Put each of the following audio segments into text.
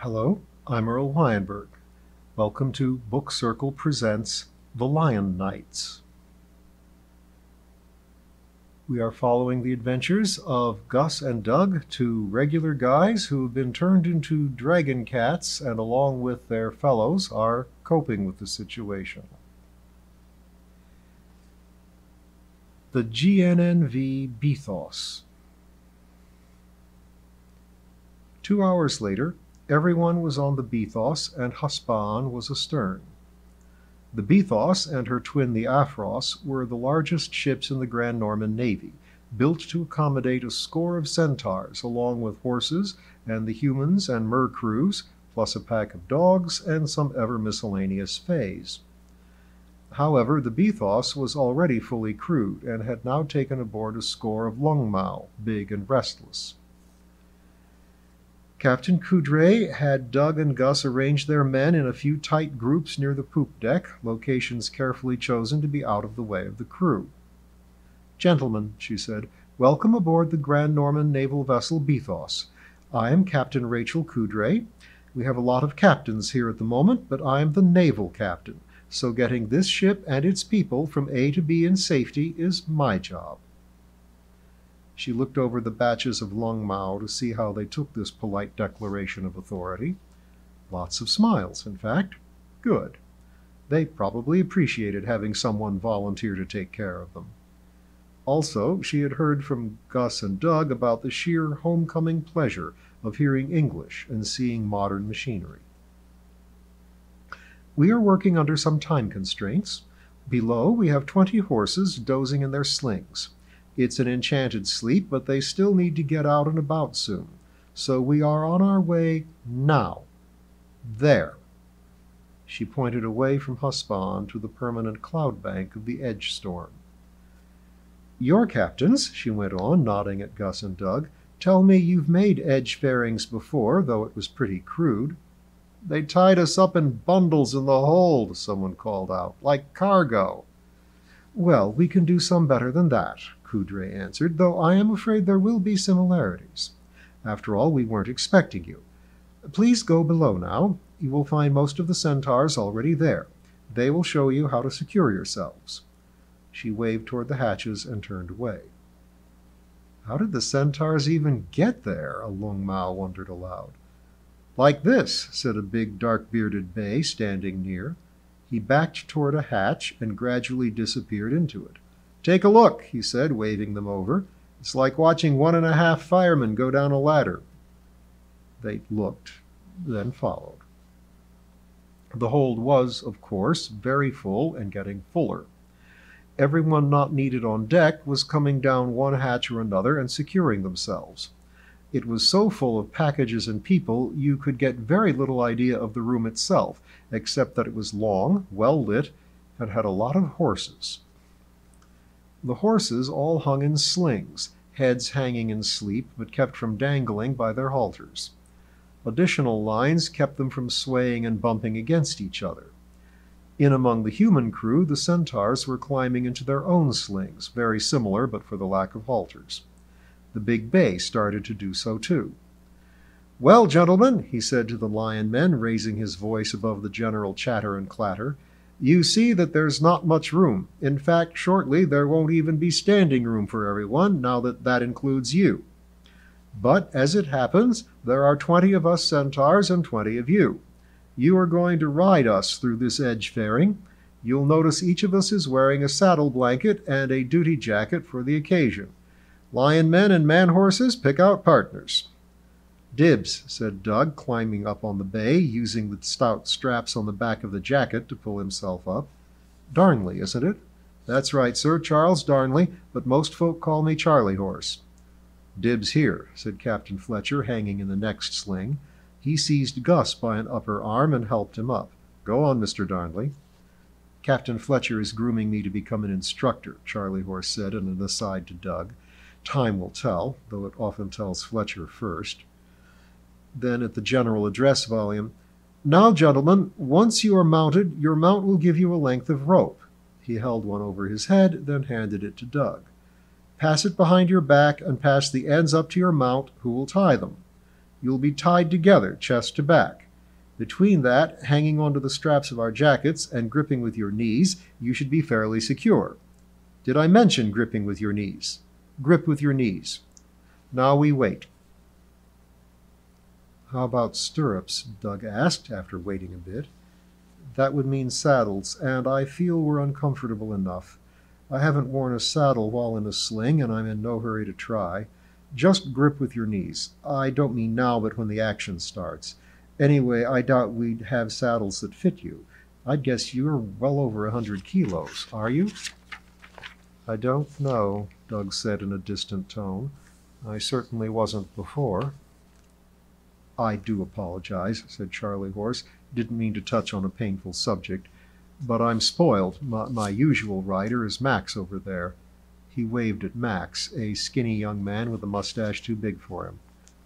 Hello, I'm Earl Weinberg. Welcome to Book Circle Presents The Lion Knights. We are following the adventures of Gus and Doug, two regular guys who have been turned into dragon cats and along with their fellows are coping with the situation. The GNNV Bythos. 2 hours later, everyone was on the Bythos and Husband was astern. The Bythos and her twin the Aphros were the largest ships in the Grand Norman Navy, built to accommodate a score of centaurs along with horses and the humans and mer crews, plus a pack of dogs and some ever miscellaneous fays. However, the Bythos was already fully crewed and had now taken aboard a score of lungmau, big and restless. Captain Coudray had Doug and Gus arrange their men in a few tight groups near the poop deck, locations carefully chosen to be out of the way of the crew. "Gentlemen," she said, "welcome aboard the Grand Norman naval vessel Bythos. I am Captain Rachel Coudray. We have a lot of captains here at the moment, but I am the naval captain, so getting this ship and its people from A to B in safety is my job." She looked over the batches of lungmau to see how they took this polite declaration of authority. Lots of smiles, in fact. Good. They probably appreciated having someone volunteer to take care of them. Also, she had heard from Gus and Doug about the sheer homecoming pleasure of hearing English and seeing modern machinery. "We are working under some time constraints. Below, we have 20 horses dozing in their slings. It's an enchanted sleep, but they still need to get out and about soon. So we are on our way now. There." She pointed away from Husband to the permanent cloud bank of the edge storm. "Your captains," she went on, nodding at Gus and Doug, "tell me you've made edge fairings before, though it was pretty crude." "They tied us up in bundles in the hold," someone called out, "like cargo." "Well, we can do some better than that," Coudray answered, "though I am afraid there will be similarities. After all, we weren't expecting you. Please go below now. You will find most of the centaurs already there. They will show you how to secure yourselves." She waved toward the hatches and turned away. How did the centaurs even get there? A lungmau wondered aloud. "Like this," said a big dark-bearded bay standing near. He backed toward a hatch and gradually disappeared into it. "Take a look," he said, waving them over. "It's like watching 1.5 firemen go down a ladder." They looked, then followed. The hold was, of course, very full and getting fuller. Everyone not needed on deck was coming down one hatch or another and securing themselves. It was so full of packages and people you could get very little idea of the room itself, except that it was long, well lit, and had a lot of horses. The horses all hung in slings, heads hanging in sleep but kept from dangling by their halters. Additional lines kept them from swaying and bumping against each other. In among the human crew, the centaurs were climbing into their own slings, very similar but for the lack of halters. The big bay started to do so too. "Well, gentlemen," he said to the lion men, raising his voice above the general chatter and clatter, "you see that there's not much room. In fact, shortly there won't even be standing room for everyone, now that that includes you. But, as it happens, there are 20 of us centaurs and 20 of you. You are going to ride us through this edge fairing. You'll notice each of us is wearing a saddle blanket and a duty jacket for the occasion. Lion men and man horses, pick out partners." "Dibs," said Doug, climbing up on the bay, using the stout straps on the back of the jacket to pull himself up. "Darnley, isn't it?" "That's right, sir, Charles Darnley, but most folk call me Charlie Horse." "Dibs here," said Captain Fletcher, hanging in the next sling. He seized Gus by an upper arm and helped him up. "Go on, Mr. Darnley." "Captain Fletcher is grooming me to become an instructor," Charlie Horse said in an aside to Doug. "Time will tell, though it often tells Fletcher first." Then at the general address volume, "Now, gentlemen, once you are mounted, your mount will give you a length of rope." He held one over his head, then handed it to Doug. "Pass it behind your back and pass the ends up to your mount, who will tie them. You'll be tied together, chest to back. Between that, hanging onto the straps of our jackets and gripping with your knees, you should be fairly secure. Did I mention gripping with your knees? Grip with your knees. Now we wait." "How about stirrups?" Doug asked, after waiting a bit. "That would mean saddles, and I feel we're uncomfortable enough. I haven't worn a saddle while in a sling, and I'm in no hurry to try. Just grip with your knees. I don't mean now, but when the action starts. Anyway, I doubt we'd have saddles that fit you. I'd guess you're well over 100 kilos, are you?" "I don't know," Doug said in a distant tone. "I certainly wasn't before." "I do apologize," said Charlie Horse. "Didn't mean to touch on a painful subject. But I'm spoiled. My usual rider is Max over there." He waved at Max, a skinny young man with a mustache too big for him.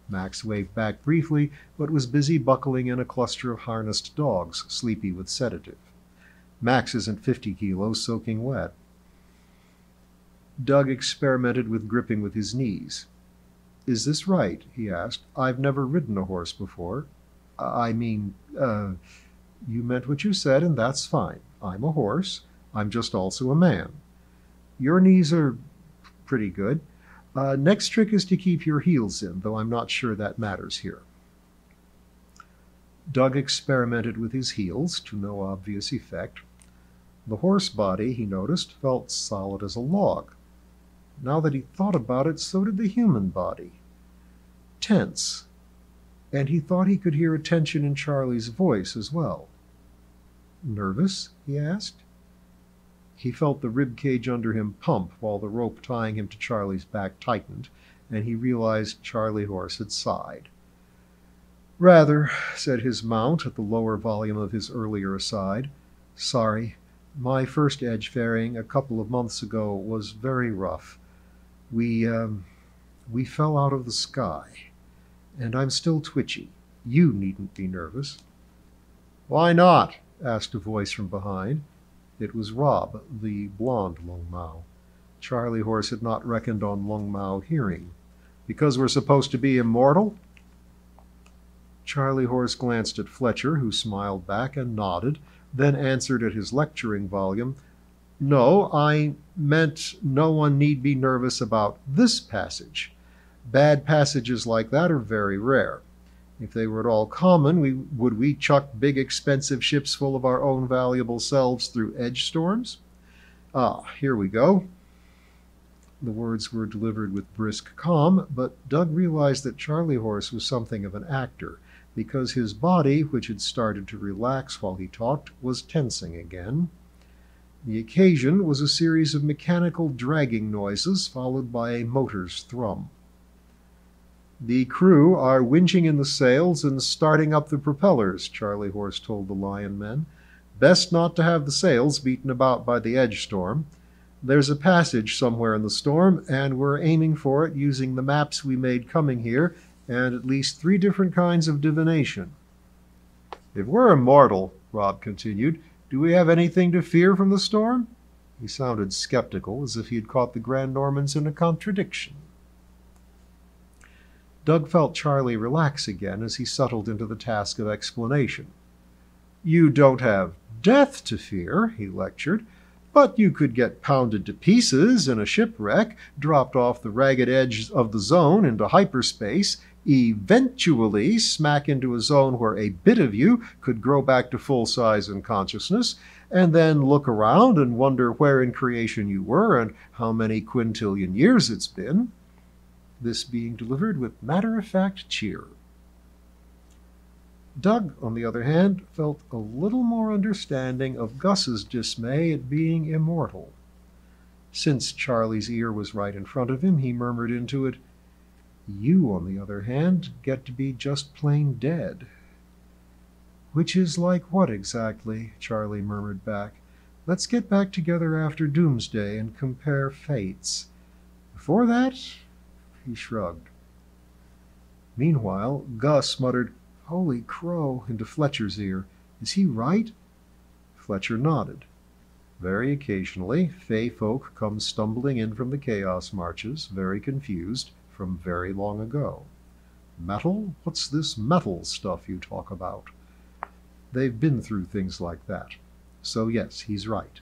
Max waved back briefly, but was busy buckling in a cluster of harnessed dogs, sleepy with sedative. Max isn't 50 kilos soaking wet. Doug experimented with gripping with his knees. "Is this right?" he asked. "I've never ridden a horse before. I mean, you meant what you said, and that's fine. I'm a horse. I'm just also a man. Your knees are pretty good. Next trick is to keep your heels in, though I'm not sure that matters here." Doug experimented with his heels, to no obvious effect. The horse body, he noticed, felt solid as a log. Now that he thought about it, so did the human body. Tense. And he thought he could hear a tension in Charlie's voice as well. "Nervous?" he asked. He felt the rib cage under him pump while the rope tying him to Charlie's back tightened, and he realized Charlie Horse had sighed. "Rather," said his mount at the lower volume of his earlier aside. "Sorry. My first edge ferrying a couple of months ago was very rough. We fell out of the sky, and I'm still twitchy. You needn't be nervous." "Why not?" asked a voice from behind. It was Rob, the blond Lung Mao. Charlie Horse had not reckoned on Lung Mao hearing. "Because we're supposed to be immortal?" Charlie Horse glanced at Fletcher, who smiled back and nodded, then answered at his lecturing volume, "No, I meant no one need be nervous about this passage. Bad passages like that are very rare. If they were at all common, would we chuck big expensive ships full of our own valuable selves through edge storms? Here we go." The words were delivered with brisk calm, but Doug realized that Charlie Horse was something of an actor, because his body, which had started to relax while he talked, was tensing again. The occasion was a series of mechanical dragging noises, followed by a motor's thrum. "The crew are winching in the sails and starting up the propellers," Charlie Horse told the Lion men. "Best not to have the sails beaten about by the edge storm. There's a passage somewhere in the storm, and we're aiming for it using the maps we made coming here and at least 3 different kinds of divination." "If we're immortal," Rob continued, "do we have anything to fear from the storm?" He sounded skeptical, as if he had caught the Grand Normans in a contradiction. Doug felt Charlie relax again as he settled into the task of explanation. "You don't have death to fear," he lectured, "but you could get pounded to pieces in a shipwreck, dropped off the ragged edge of the zone into hyperspace, eventually smack into a zone where a bit of you could grow back to full size and consciousness, and then look around and wonder where in creation you were and how many quintillion years it's been." This being delivered with matter-of-fact cheer. Doug, on the other hand, felt a little more understanding of Gus's dismay at being immortal. Since Charlie's ear was right in front of him, he murmured into it, "You, on the other hand, get to be just plain dead." "Which is like what exactly?" Charlie murmured back. "Let's get back together after Doomsday and compare fates. Before that..." He shrugged. Meanwhile, Gus muttered, "Holy crow," into Fletcher's ear. "Is he right?" Fletcher nodded. Very occasionally, fey folk come stumbling in from the chaos marches, very confused, from very long ago. Metal? What's this metal stuff you talk about? They've been through things like that. So yes, he's right.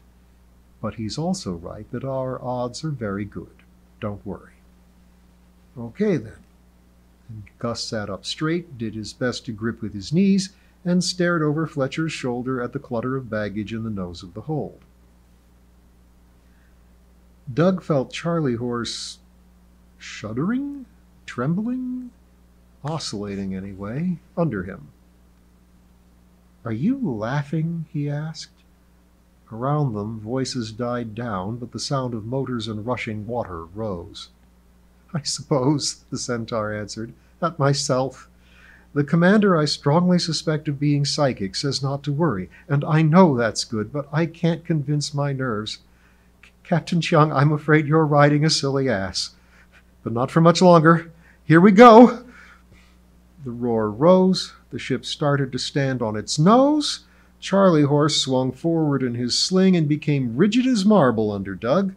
But he's also right that our odds are very good. Don't worry. Okay, then. And Gus sat up straight, did his best to grip with his knees, and stared over Fletcher's shoulder at the clutter of baggage in the nose of the hold. Doug felt Charlie Horse shuddering, trembling, oscillating anyway, under him. "Are you laughing?" he asked. Around them, voices died down, but the sound of motors and rushing water rose. "I suppose," the centaur answered, "at myself. The commander I strongly suspect of being psychic says not to worry, and I know that's good, but I can't convince my nerves. Captain Chung, I'm afraid you're riding a silly ass. But not for much longer. Here we go!" The roar rose. The ship started to stand on its nose. Charlie Horse swung forward in his sling and became rigid as marble under Doug.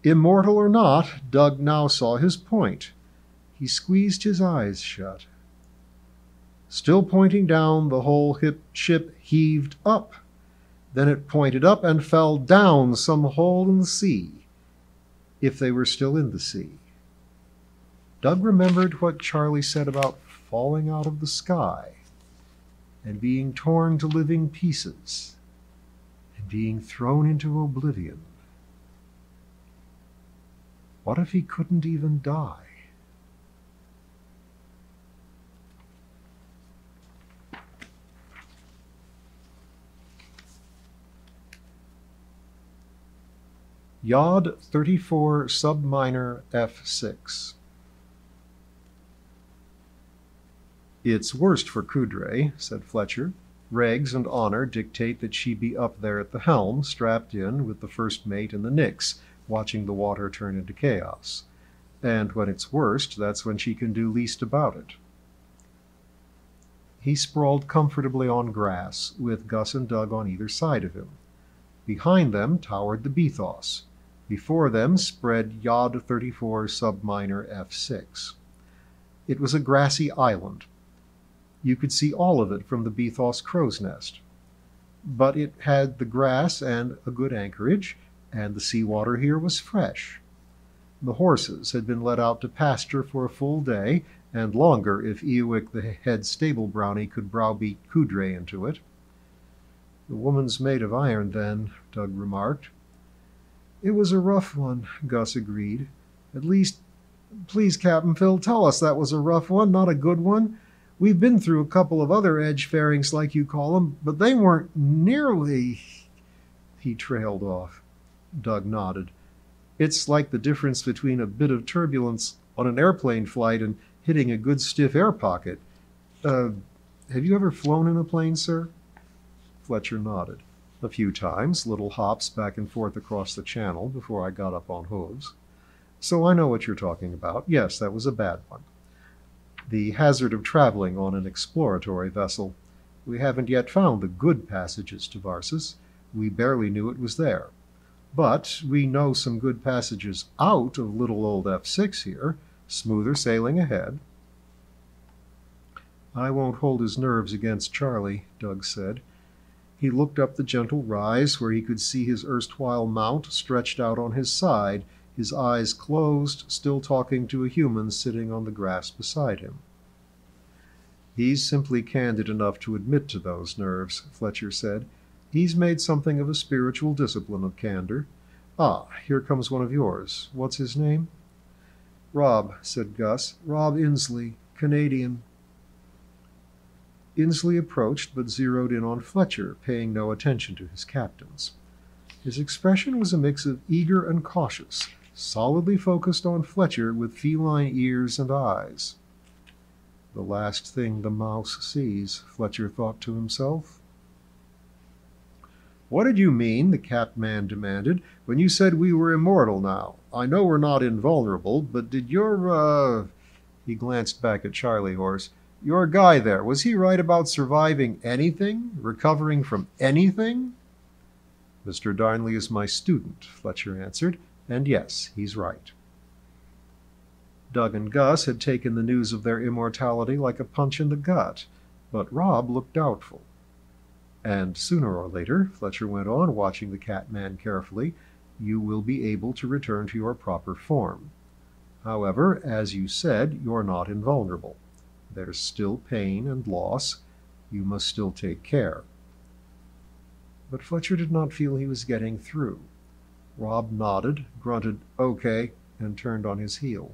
Immortal or not, Doug now saw his point. He squeezed his eyes shut. Still pointing down, the whole ship heaved up. Then it pointed up and fell down some hole in the sea, if they were still in the sea. Doug remembered what Charlie said about falling out of the sky, and being torn to living pieces, and being thrown into oblivion. What if he couldn't even die? Yod 34 subminor F6. "It's worst for Coudray," said Fletcher. "Regs and honor dictate that she be up there at the helm, strapped in with the first mate and the Nix, watching the water turn into chaos. And when it's worst, that's when she can do least about it." He sprawled comfortably on grass, with Gus and Doug on either side of him. Behind them towered the Bythos. Before them spread Yod 34 subminor F6. It was a grassy island. You could see all of it from the Bythos crow's nest. But it had the grass and a good anchorage, and the seawater here was fresh. The horses had been let out to pasture for a full day, and longer if Eowick the head stable brownie could browbeat Coudray into it. "The woman's made of iron, then," Doug remarked. "It was a rough one," Gus agreed. "At least, please, Captain Phil, tell us that was a rough one, not a good one. We've been through a couple of other edge fairings, like you call them, but they weren't nearly—" He trailed off. Doug nodded. "It's like the difference between a bit of turbulence on an airplane flight and hitting a good stiff air pocket. Have you ever flown in a plane, sir?" Fletcher nodded. "A few times, little hops back and forth across the channel before I got up on hooves. So I know what you're talking about. Yes, that was a bad one. The hazard of traveling on an exploratory vessel. We haven't yet found the good passages to Varsus. We barely knew it was there. But we know some good passages out of little old F6 here. Smoother sailing ahead." "I won't hold his nerves against Charlie," Doug said. He looked up the gentle rise where he could see his erstwhile mount stretched out on his side, his eyes closed, still talking to a human sitting on the grass beside him. "He's simply candid enough to admit to those nerves," Fletcher said. "He's made something of a spiritual discipline of candor. Ah, here comes one of yours. What's his name?" "Rob," said Gus. "Rob Inslee, Canadian." Inslee approached, but zeroed in on Fletcher, paying no attention to his captains. His expression was a mix of eager and cautious, solidly focused on Fletcher with feline ears and eyes. "The last thing the mouse sees," Fletcher thought to himself. "What did you mean," the Capman demanded, "when you said we were immortal now? I know we're not invulnerable, but did your, He glanced back at Charlie Horse. "Your guy there, was he right about surviving anything? Recovering from anything?" "Mr. Darnley is my student," Fletcher answered, "and yes, he's right." Doug and Gus had taken the news of their immortality like a punch in the gut, but Rob looked doubtful. And sooner or later, Fletcher went on, watching the Catman carefully, you will be able to return to your proper form. However, as you said, you're not invulnerable. There's still pain and loss. You must still take care. But Fletcher did not feel he was getting through. Rob nodded, grunted, "Okay," and turned on his heel.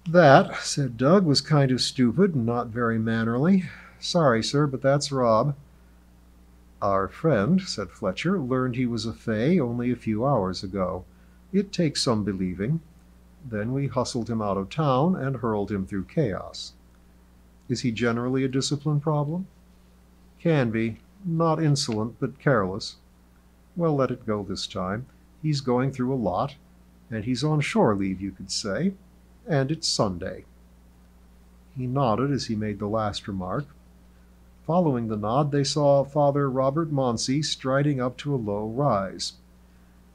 "That," said Doug, "was kind of stupid and not very mannerly. Sorry, sir, but that's Rob." "Our friend," said Fletcher, "learned he was a Fey only a few hours ago. It takes some believing. Then we hustled him out of town and hurled him through chaos. Is he generally a discipline problem?" "Can be. Not insolent, but careless. Well, let it go this time. He's going through a lot, and he's on shore leave, you could say, and it's Sunday." He nodded as he made the last remark. Following the nod, they saw Father Robert Monsey striding up to a low rise.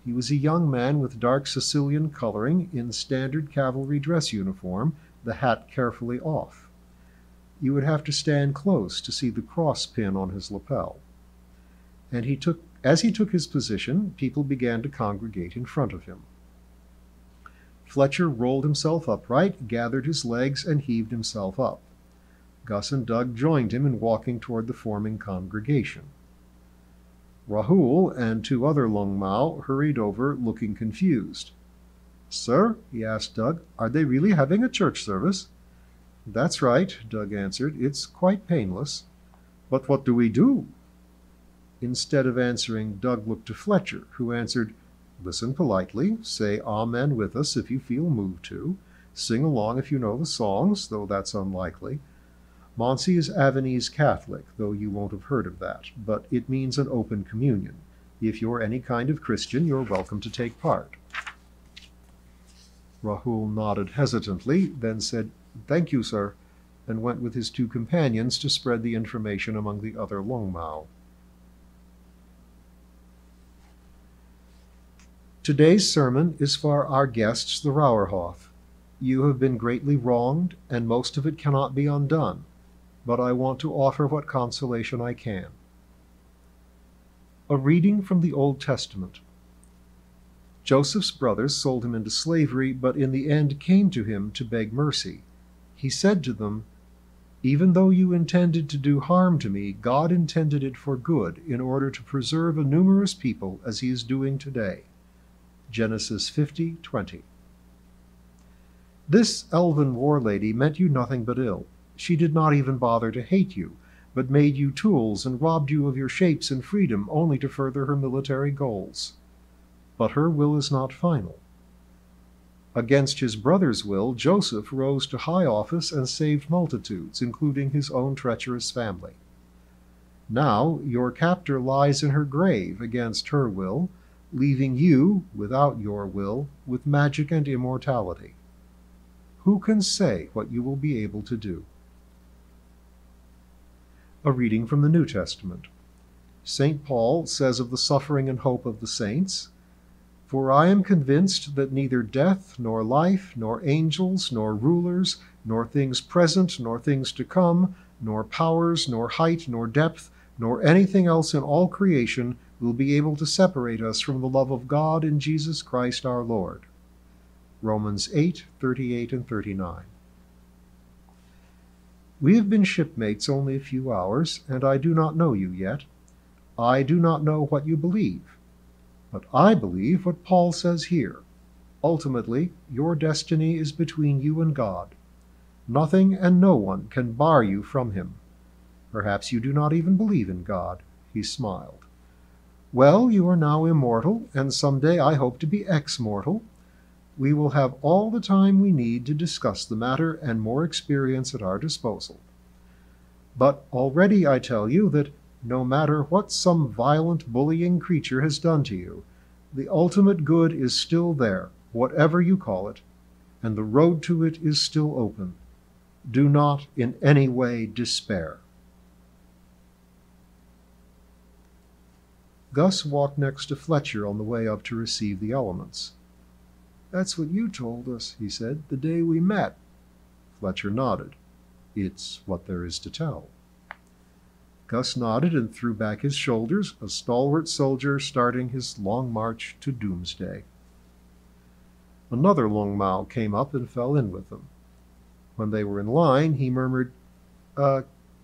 He was a young man with dark Sicilian coloring, in standard cavalry dress uniform, the hat carefully off. You would have to stand close to see the cross pin on his lapel. And as he took his position, people began to congregate in front of him. Fletcher rolled himself upright, gathered his legs, and heaved himself up. Gus and Doug joined him in walking toward the forming congregation. Rahul and 2 other Lung Mao hurried over, looking confused. "Sir," he asked Doug, "are they really having a church service?" "That's right," Doug answered. "It's quite painless." "But what do we do?" Instead of answering, Doug looked to Fletcher, who answered, "Listen politely, say Amen with us if you feel moved to, sing along if you know the songs, though that's unlikely. Monsey is Avenese Catholic, though you won't have heard of that, but it means an open communion. If you're any kind of Christian, you're welcome to take part." Rahul nodded hesitantly, then said, "Thank you, sir," and went with his 2 companions to spread the information among the other Lung Mao. Today's sermon is for our guests, the Rauerhof. You have been greatly wronged, and most of it cannot be undone, but I want to offer what consolation I can. A reading from the Old Testament. Joseph's brothers sold him into slavery, but in the end came to him to beg mercy. He said to them, "Even though you intended to do harm to me, God intended it for good, in order to preserve a numerous people as he is doing today." Genesis 50:20. This elven war lady meant you nothing but ill. She did not even bother to hate you, but made you tools and robbed you of your shapes and freedom only to further her military goals. But her will is not final. Against his brother's will, Joseph rose to high office and saved multitudes, including his own treacherous family. Now your captor lies in her grave against her will, leaving you, without your will, with magic and immortality. Who can say what you will be able to do? A reading from the New Testament. St. Paul says of the suffering and hope of the saints, "For I am convinced that neither death, nor life, nor angels, nor rulers, nor things present, nor things to come, nor powers, nor height, nor depth, nor anything else in all creation will be able to separate us from the love of God in Jesus Christ our Lord." Romans 8:38 and 39. We have been shipmates only a few hours, and I do not know you yet. I do not know what you believe. But I believe what Paul says here. Ultimately, your destiny is between you and God. Nothing and no one can bar you from him. Perhaps you do not even believe in God. He smiled. Well, you are now immortal, and someday I hope to be ex-mortal. We will have all the time we need to discuss the matter and more experience at our disposal. But already I tell you that no matter what some violent, bullying creature has done to you, the ultimate good is still there, whatever you call it, and the road to it is still open. Do not in any way despair. Gus walked next to Fletcher on the way up to receive the elements. That's what you told us, he said, the day we met. Fletcher nodded. It's what there is to tell. Gus nodded and threw back his shoulders, a stalwart soldier starting his long march to doomsday. Another Long Mao came up and fell in with them. When they were in line, he murmured,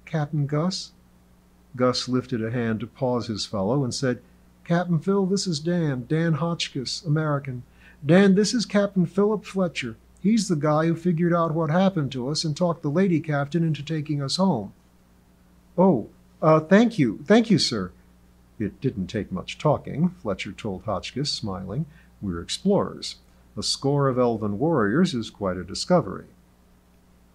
Captain Gus? Gus lifted a hand to pause his fellow and said, Captain Phil, this is Dan Hotchkiss, American. Dan, this is Captain Philip Fletcher. He's the guy who figured out what happened to us and talked the lady captain into taking us home. Oh, thank you, sir. It didn't take much talking, Fletcher told Hotchkiss, smiling. We're explorers. A score of elven warriors is quite a discovery.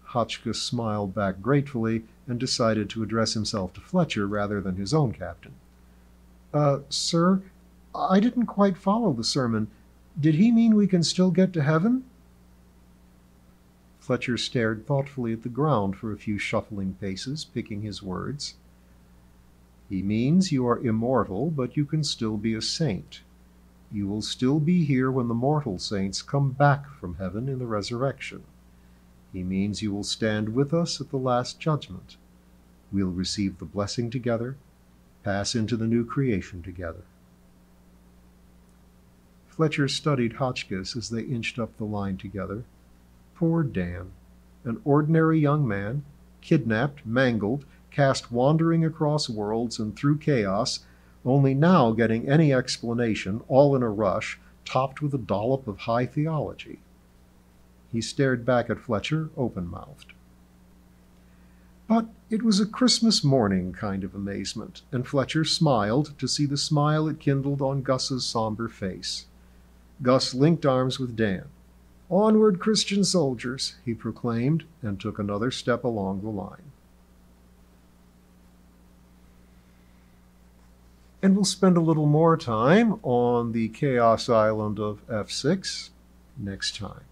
Hotchkiss smiled back gratefully and decided to address himself to Fletcher rather than his own captain. Sir, I didn't quite follow the sermon. Did he mean we can still get to heaven? Fletcher stared thoughtfully at the ground for a few shuffling paces, picking his words. He means you are immortal, but you can still be a saint. You will still be here when the mortal saints come back from heaven in the resurrection. He means you will stand with us at the last judgment. We'll receive the blessing together, pass into the new creation together. Fletcher studied Hotchkiss as they inched up the line together. Poor Dan, an ordinary young man, kidnapped, mangled, cast wandering across worlds and through chaos, only now getting any explanation, all in a rush, topped with a dollop of high theology. He stared back at Fletcher, open-mouthed. But it was a Christmas morning kind of amazement, and Fletcher smiled to see the smile it kindled on Gus's somber face. Gus linked arms with Dan. Onward, Christian soldiers, he proclaimed, and took another step along the line. And we'll spend a little more time on the Chaos Island of F6 next time.